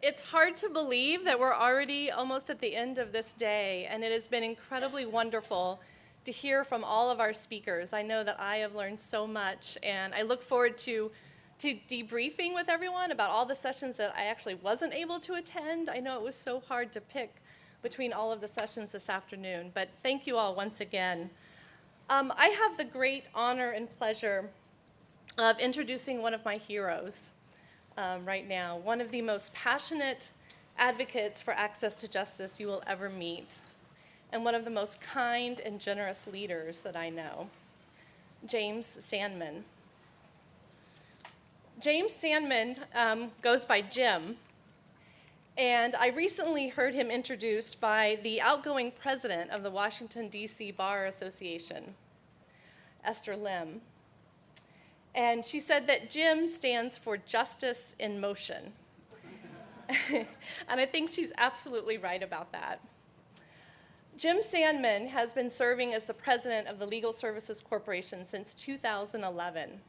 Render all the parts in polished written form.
It's hard to believe that we're already almost at the end of this day, and it has been incredibly wonderful to hear from all of our speakers. I know that I have learned so much, and I look forward to debriefing with everyone about all the sessions that I actually wasn't able to attend. I know it was so hard to pick between all of the sessions this afternoon, but thank you all once again. I have the great honor and pleasure of introducing one of my heroes. Right now, one of the most passionate advocates for access to justice you will ever meet, and one of the most kind and generous leaders that I know, James Sandman. James Sandman goes by Jim, and I recently heard him introduced by the outgoing president of the Washington, D.C. Bar Association, Esther Lim. And she said that Jim stands for Justice in Motion. And I think she's absolutely right about that. Jim Sandman has been serving as the president of the Legal Services Corporation since 2011.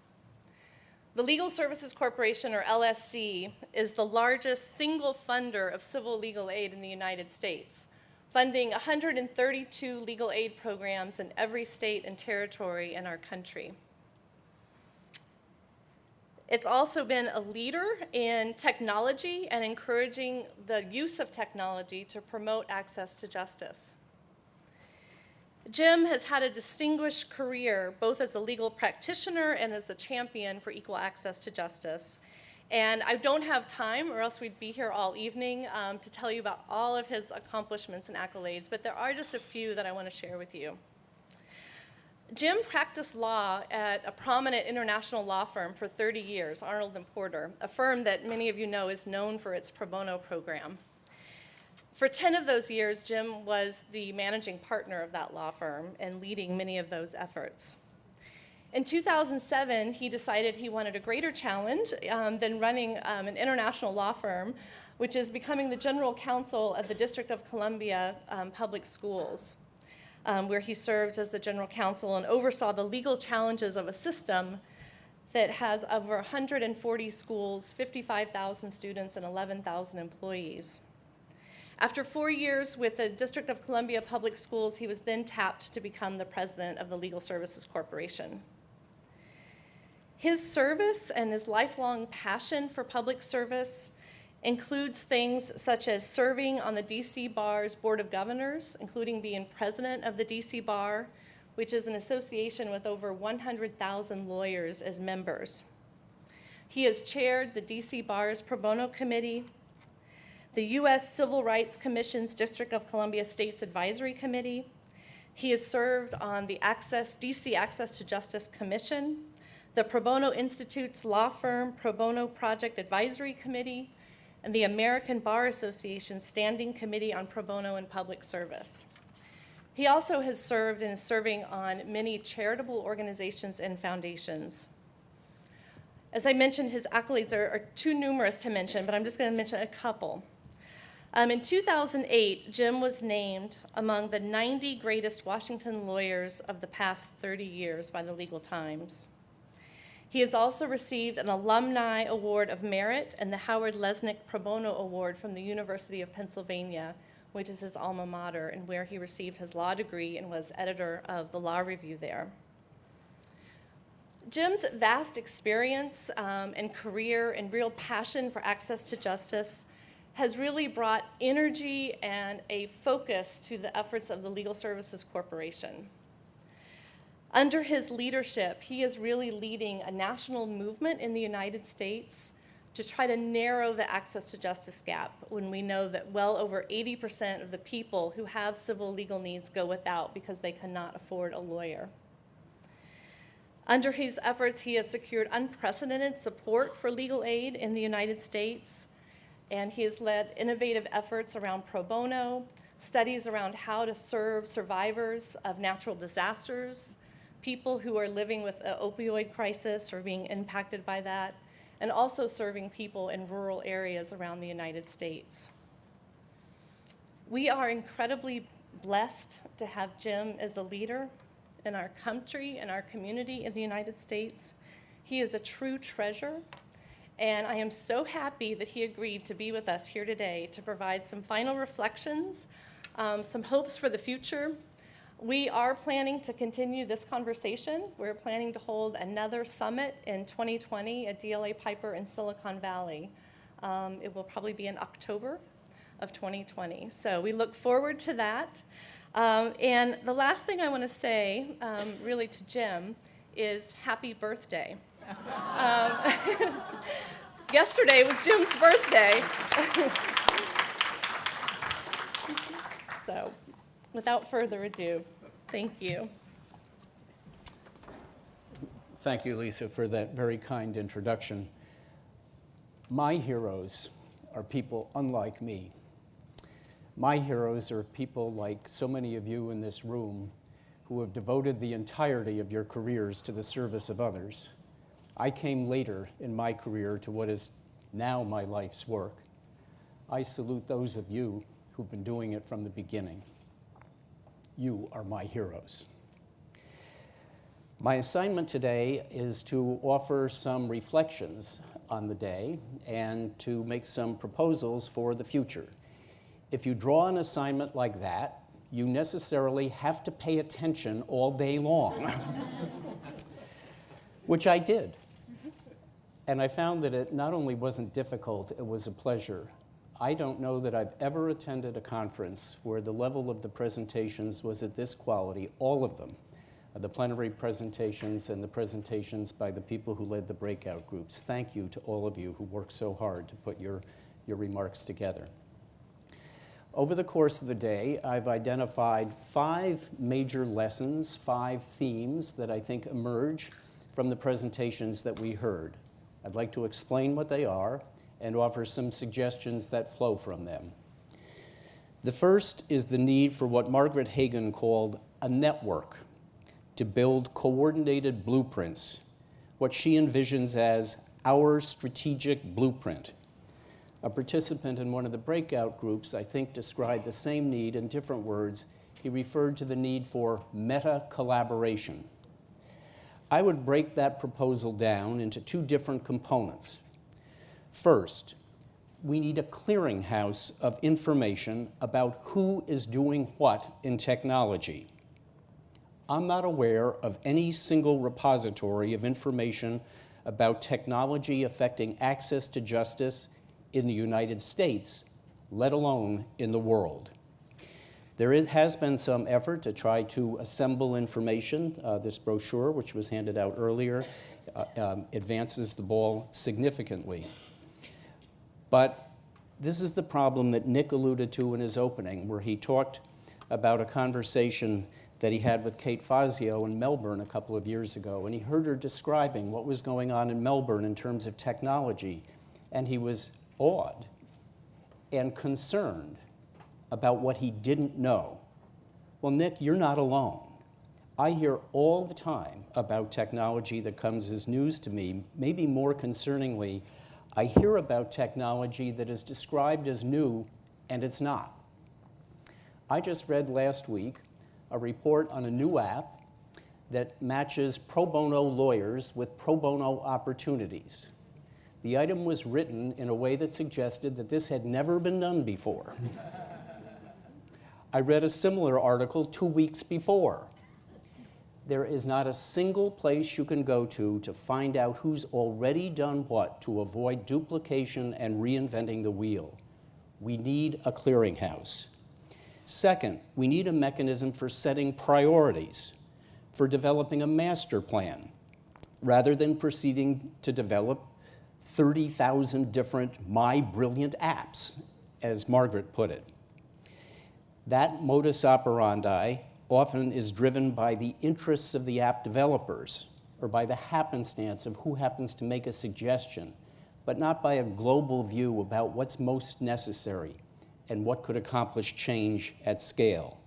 The Legal Services Corporation, or LSC, is the largest single funder of civil legal aid in the United States, funding 132 legal aid programs in every state and territory in our country. It's also been a leader in technology and encouraging the use of technology to promote access to justice. Jim has had a distinguished career both as a legal practitioner and as a champion for equal access to justice. And I don't have time, or else we'd be here all evening, to tell you about all of his accomplishments and accolades, but there are just a few that I want to share with you. Jim practiced law at a prominent international law firm for 30 years, Arnold & Porter, a firm that many of you know is known for its pro bono program. For 10 of those years, Jim was the managing partner of that law firm and leading many of those efforts. In 2007, he decided he wanted a greater challenge than running an international law firm, which is becoming the general counsel of the District of Columbia Public Schools. Where he served as the general counsel and oversaw the legal challenges of a system that has over 140 schools, 55,000 students, and 11,000 employees. After 4 years with the District of Columbia Public Schools, he was then tapped to become the president of the Legal Services Corporation. His service and his lifelong passion for public service includes things such as serving on the D.C. Bar's Board of Governors, including being president of the D.C. Bar, which is an association with over 100,000 lawyers as members. He has chaired the D.C. Bar's Pro Bono Committee, the U.S. Civil Rights Commission's District of Columbia States Advisory Committee. He has served on the D.C. Access to Justice Commission, the Pro Bono Institute's law firm Pro Bono Project Advisory Committee, and the American Bar Association's Standing Committee on Pro Bono and Public Service. He also has served and is serving on many charitable organizations and foundations. As I mentioned, his accolades are too numerous to mention, but I'm just going to mention a couple. In 2008, Jim was named among the 90 greatest Washington lawyers of the past 30 years by the Legal Times. He has also received an Alumni Award of Merit and the Howard Lesnick Pro Bono Award from the University of Pennsylvania, which is his alma mater and where he received his law degree and was editor of the Law Review there. Jim's vast experience and career and real passion for access to justice has really brought energy and a focus to the efforts of the Legal Services Corporation. Under his leadership, he is really leading a national movement in the United States to try to narrow the access to justice gap when we know that well over 80% of the people who have civil legal needs go without because they cannot afford a lawyer. Under his efforts, he has secured unprecedented support for legal aid in the United States, and he has led innovative efforts around pro bono, studies around how to serve survivors of natural disasters, people who are living with an opioid crisis or being impacted by that, and also serving people in rural areas around the United States. We are incredibly blessed to have Jim as a leader in our country and our community in the United States. He is a true treasure, And I am so happy that he agreed to be with us here today to provide some final reflections, some hopes for the future. We are planning to continue this conversation. We're planning to hold another summit in 2020 at DLA Piper in Silicon Valley. It will probably be in October of 2020. So we look forward to that. And the last thing I want to say, really to Jim, is happy birthday. Yesterday was Jim's birthday. So, without further ado, thank you. Thank you, Lisa, for that very kind introduction. My heroes are people unlike me. My heroes are people like so many of you in this room who have devoted the entirety of your careers to the service of others. I came later in my career to what is now my life's work. I salute those of you who've been doing it from the beginning. You are my heroes. My assignment today is to offer some reflections on the day and to make some proposals for the future. If you draw an assignment like that, you necessarily have to pay attention all day long, which I did. And I found that it not only wasn't difficult, it was a pleasure. I don't know that I've ever attended a conference where the level of the presentations was at this quality, all of them, the plenary presentations and the presentations by the people who led the breakout groups. Thank you to all of you who worked so hard to put your remarks together. Over the course of the day, I've identified 5 major lessons, 5 themes that I think emerge from the presentations that we heard. I'd like to explain what they are and offer some suggestions that flow from them. The first is the need for what Margaret Hagan called a network to build coordinated blueprints, what she envisions as our strategic blueprint. A participant in one of the breakout groups, I think, described the same need in different words. He referred to the need for meta-collaboration. I would break that proposal down into 2 different components. First, we need a clearinghouse of information about who is doing what in technology. I'm not aware of any single repository of information about technology affecting access to justice in the United States, let alone in the world. There has been some effort to try to assemble information. This brochure, which was handed out earlier, advances the ball significantly. But this is the problem that Nick alluded to in his opening, where he talked about a conversation that he had with Kate Fazio in Melbourne a couple of years ago, and he heard her describing what was going on in Melbourne in terms of technology, and he was awed and concerned about what he didn't know. Well, Nick, you're not alone. I hear all the time about technology that comes as news to me. Maybe more concerningly, I hear about technology that is described as new, and it's not. I just read last week a report on a new app that matches pro bono lawyers with pro bono opportunities. The item was written in a way that suggested that this had never been done before. I read a similar article 2 weeks before. There is not a single place you can go to find out who's already done what to avoid duplication and reinventing the wheel. We need a clearinghouse. Second, we need a mechanism for setting priorities, for developing a master plan, rather than proceeding to develop 30,000 different My Brilliant apps, as Margaret put it. That modus operandi often is driven by the interests of the app developers or by the happenstance of who happens to make a suggestion, but not by a global view about what's most necessary and what could accomplish change at scale.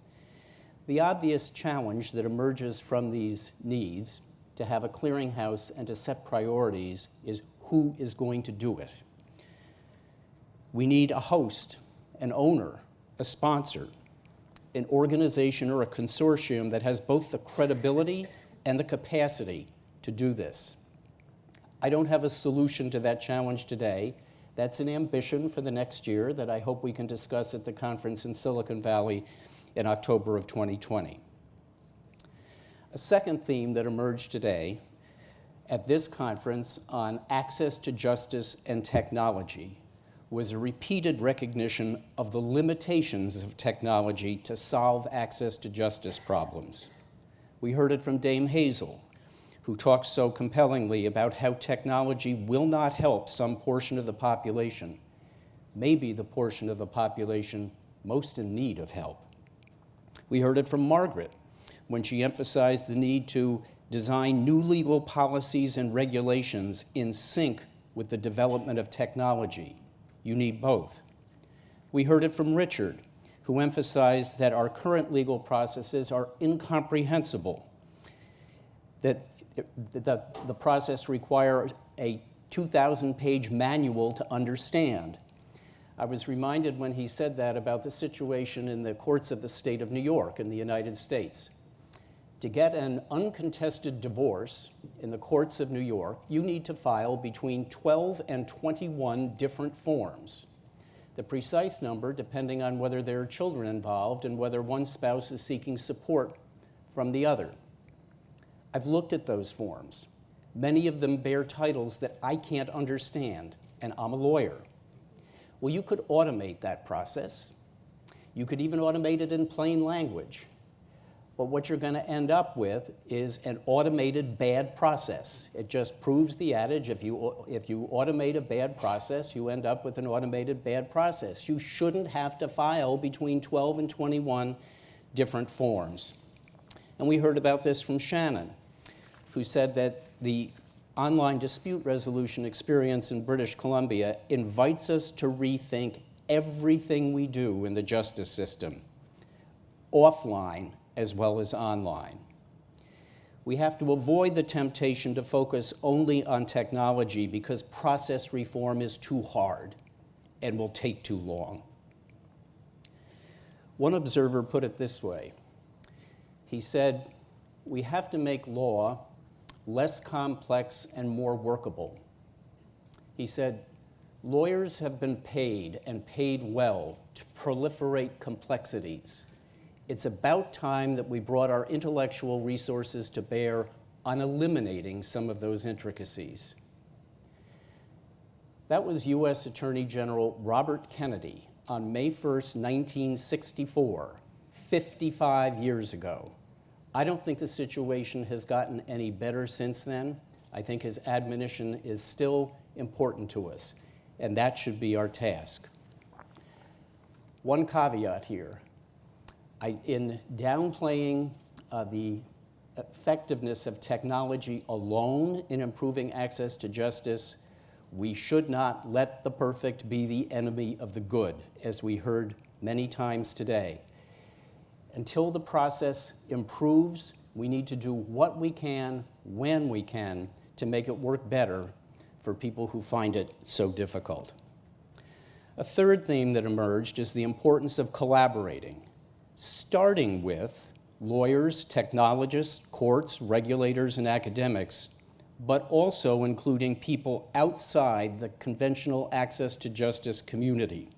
The obvious challenge that emerges from these needs to have a clearinghouse and to set priorities is who is going to do it. We need a host, an owner, a sponsor, an organization or a consortium that has both the credibility and the capacity to do this. I don't have a solution to that challenge today. That's an ambition for the next year that I hope we can discuss at the conference in Silicon Valley in October of 2020. A second theme that emerged today at this conference on access to justice and technology was a repeated recognition of the limitations of technology to solve access to justice problems. We heard it from Dame Hazel, who talked so compellingly about how technology will not help some portion of the population, maybe the portion of the population most in need of help. We heard it from Margaret when she emphasized the need to design new legal policies and regulations in sync with the development of technology. You need both. We heard it from Richard, who emphasized that our current legal processes are incomprehensible, that the process requires a 2,000-page manual to understand. I was reminded when he said that about the situation in the courts of the state of New York in the United States. To get an uncontested divorce in the courts of New York, you need to file between 12 and 21 different forms. The precise number depending on whether there are children involved and whether one spouse is seeking support from the other. I've looked at those forms. Many of them bear titles that I can't understand, and I'm a lawyer. Well, you could automate that process. You could even automate it in plain language. But what you're going to end up with is an automated bad process. It just proves the adage, if you automate a bad process, you end up with an automated bad process. You shouldn't have to file between 12 and 21 different forms. And we heard about this from Shannon, who said that the online dispute resolution experience in British Columbia invites us to rethink everything we do in the justice system, offline as well as online. We have to avoid the temptation to focus only on technology because process reform is too hard and will take too long. One observer put it this way. He said, "We have to make law less complex and more workable." He said, "Lawyers have been paid, and paid well, to proliferate complexities. It's about time that we brought our intellectual resources to bear on eliminating some of those intricacies." That was U.S. Attorney General Robert Kennedy on May 1st, 1964, 55 years ago. I don't think the situation has gotten any better since then. I think his admonition is still important to us, and that should be our task. One caveat here. In downplaying the effectiveness of technology alone in improving access to justice, we should not let the perfect be the enemy of the good, as we heard many times today. Until the process improves, we need to do what we can, when we can, to make it work better for people who find it so difficult. A third theme that emerged is the importance of collaborating, starting with lawyers, technologists, courts, regulators, and academics, but also including people outside the conventional access to justice community.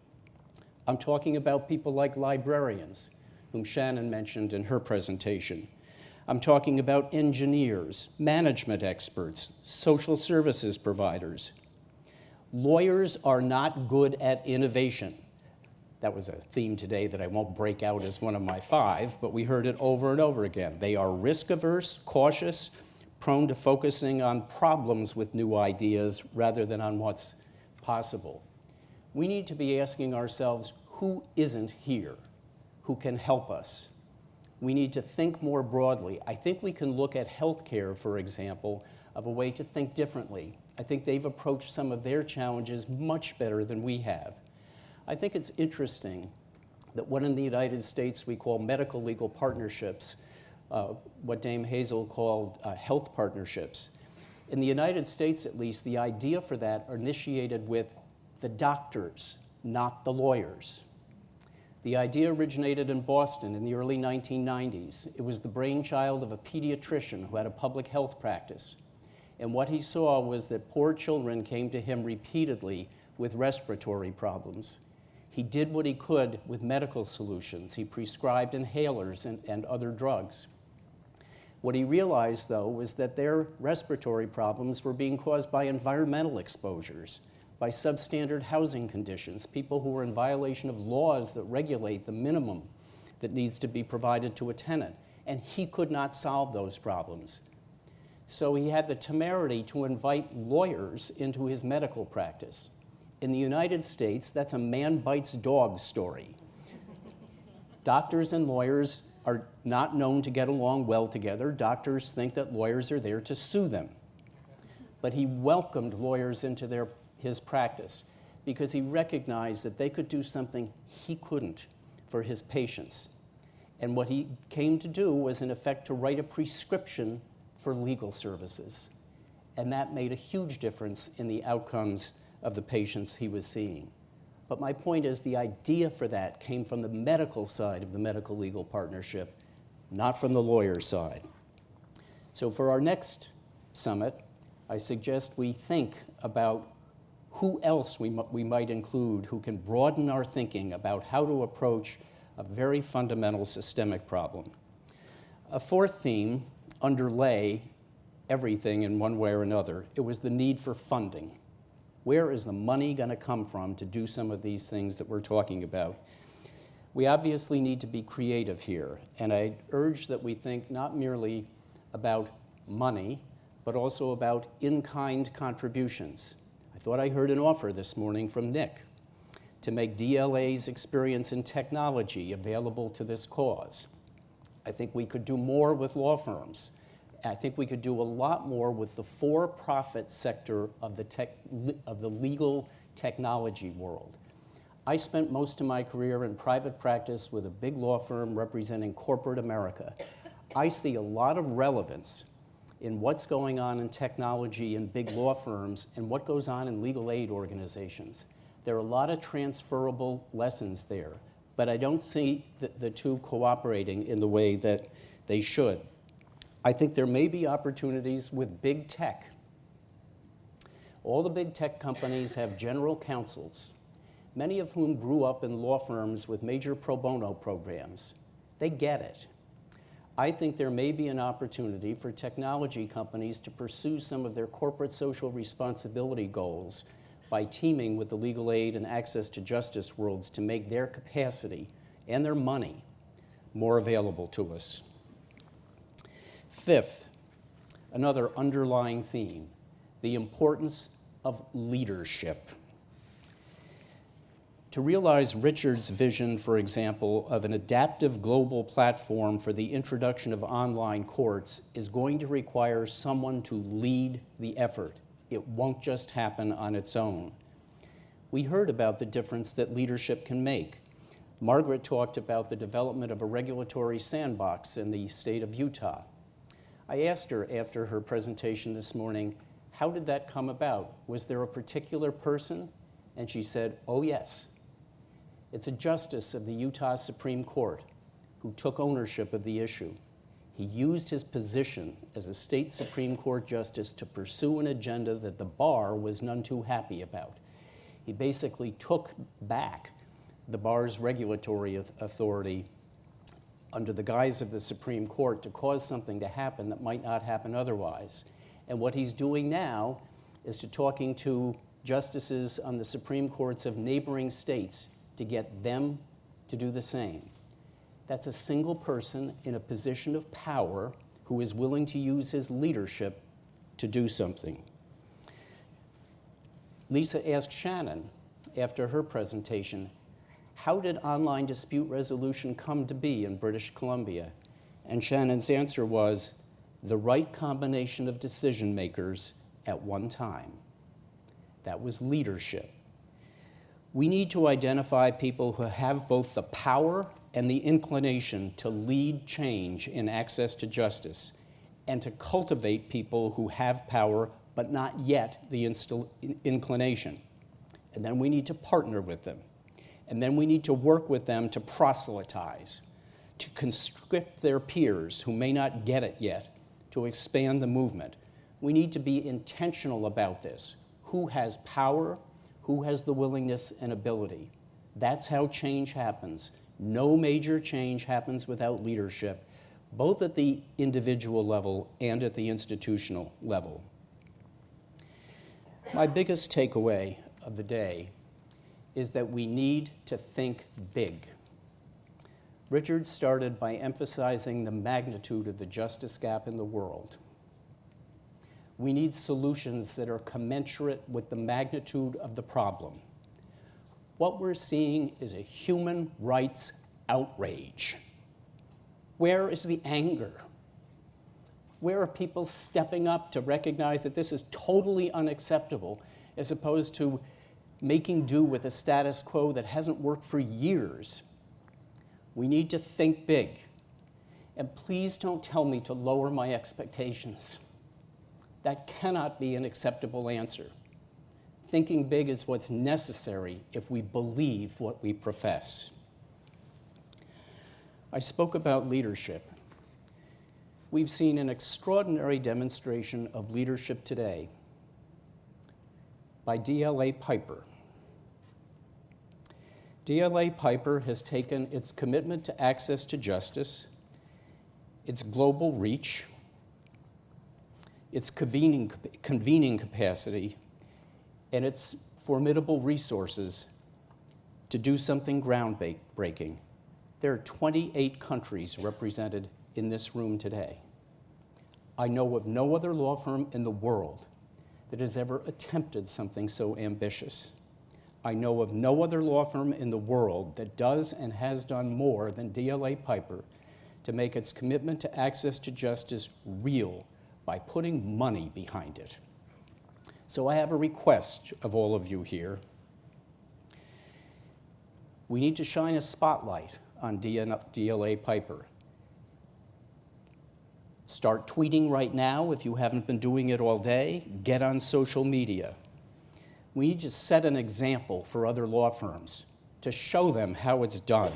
I'm talking about people like librarians, whom Shannon mentioned in her presentation. I'm talking about engineers, management experts, social services providers. Lawyers are not good at innovation. That was a theme today that I won't break out as one of my 5, but we heard it over and over again. They are risk-averse, cautious, prone to focusing on problems with new ideas rather than on what's possible. We need to be asking ourselves, who isn't here? Who can help us? We need to think more broadly. I think we can look at healthcare, for example, of a way to think differently. I think they've approached some of their challenges much better than we have. I think it's interesting that what in the United States we call medical legal partnerships, what Dame Hazel called health partnerships. In the United States, at least, the idea for that initiated with the doctors, not the lawyers. The idea originated in Boston in the early 1990s. It was the brainchild of a pediatrician who had a public health practice. And what he saw was that poor children came to him repeatedly with respiratory problems. He did what he could with medical solutions. He prescribed inhalers and other drugs. What he realized, though, was that their respiratory problems were being caused by environmental exposures, by substandard housing conditions, people who were in violation of laws that regulate the minimum that needs to be provided to a tenant. And he could not solve those problems. So he had the temerity to invite lawyers into his medical practice. In the United States, that's a man bites dog story. Doctors and lawyers are not known to get along well together. Doctors think that lawyers are there to sue them. But he welcomed lawyers into his practice because he recognized that they could do something he couldn't for his patients. And what he came to do was, in effect, to write a prescription for legal services. And that made a huge difference in the outcomes of the patients he was seeing. But my point is, the idea for that came from the medical side of the medical legal partnership, not from the lawyer side. So for our next summit, I suggest we think about who else we might include who can broaden our thinking about how to approach a very fundamental systemic problem. A fourth theme underlay everything in one way or another. It was the need for funding. Where is the money going to come from to do some of these things that we're talking about? We obviously need to be creative here, and I urge that we think not merely about money, but also about in-kind contributions. I thought I heard an offer this morning from Nick to make DLA's experience in technology available to this cause. I think we could do more with law firms. I think we could do a lot more with the for-profit sector of the legal technology world. I spent most of my career in private practice with a big law firm representing corporate America. I see a lot of relevance in what's going on in technology in big law firms and what goes on in legal aid organizations. There are a lot of transferable lessons there, but I don't see the two cooperating in the way that they should. I think there may be opportunities with big tech. All the big tech companies have general counsels, many of whom grew up in law firms with major pro bono programs. They get it. I think there may be an opportunity for technology companies to pursue some of their corporate social responsibility goals by teaming with the legal aid and access to justice worlds to make their capacity and their money more available to us. Fifth, another underlying theme, the importance of leadership. To realize Richard's vision, for example, of an adaptive global platform for the introduction of online courts is going to require someone to lead the effort. It won't just happen on its own. We heard about the difference that leadership can make. Margaret talked about the development of a regulatory sandbox in the state of Utah. I asked her after her presentation this morning, how did that come about? Was there a particular person? And she said, oh yes. It's a justice of the Utah Supreme Court who took ownership of the issue. He used his position as a state Supreme Court justice to pursue an agenda that the bar was none too happy about. He basically took back the bar's regulatory authority under the guise of the Supreme Court to cause something to happen that might not happen otherwise. And what he's doing now is talking to justices on the Supreme Courts of neighboring states to get them to do the same. That's a single person in a position of power who is willing to use his leadership to do something. Lisa asked Shannon after her presentation, how did online dispute resolution come to be in British Columbia? And Shannon's answer was, the right combination of decision makers at one time. That was leadership. We need to identify people who have both the power and the inclination to lead change in access to justice, and to cultivate people who have power but not yet the inclination. And then we need to partner with them. And then we need to work with them to proselytize, to conscript their peers who may not get it yet, to expand the movement. We need to be intentional about this. Who has power? Who has the willingness and ability? That's how change happens. No major change happens without leadership, both at the individual level and at the institutional level. My biggest takeaway of the day is that we need to think big. Richard started by emphasizing the magnitude of the justice gap in the world. We need solutions that are commensurate with the magnitude of the problem. What we're seeing is a human rights outrage. Where is the anger? Where are people stepping up to recognize that this is totally unacceptable, as opposed to making do with a status quo that hasn't worked for years? We need to think big. And please don't tell me to lower my expectations. That cannot be an acceptable answer. Thinking big is what's necessary if we believe what we profess. I spoke about leadership. We've seen an extraordinary demonstration of leadership today by DLA Piper. DLA Piper has taken its commitment to access to justice, its global reach, its convening capacity, and its formidable resources to do something groundbreaking. There are 28 countries represented in this room today. I know of no other law firm in the world that has ever attempted something so ambitious. I know of no other law firm in the world that does and has done more than DLA Piper to make its commitment to access to justice real by putting money behind it. So I have a request of all of you here. We need to shine a spotlight on DLA Piper. Start tweeting right now if you haven't been doing it all day. Get on social media. We need to set an example for other law firms, to show them how it's done,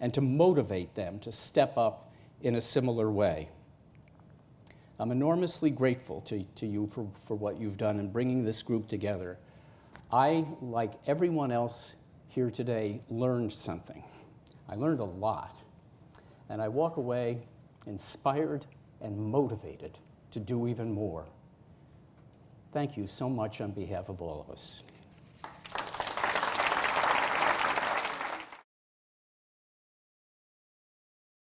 and to motivate them to step up in a similar way. I'm enormously grateful to you for what you've done in bringing this group together. I, like everyone else here today, learned something. I learned a lot, and I walk away inspired and motivated to do even more. Thank you so much on behalf of all of us.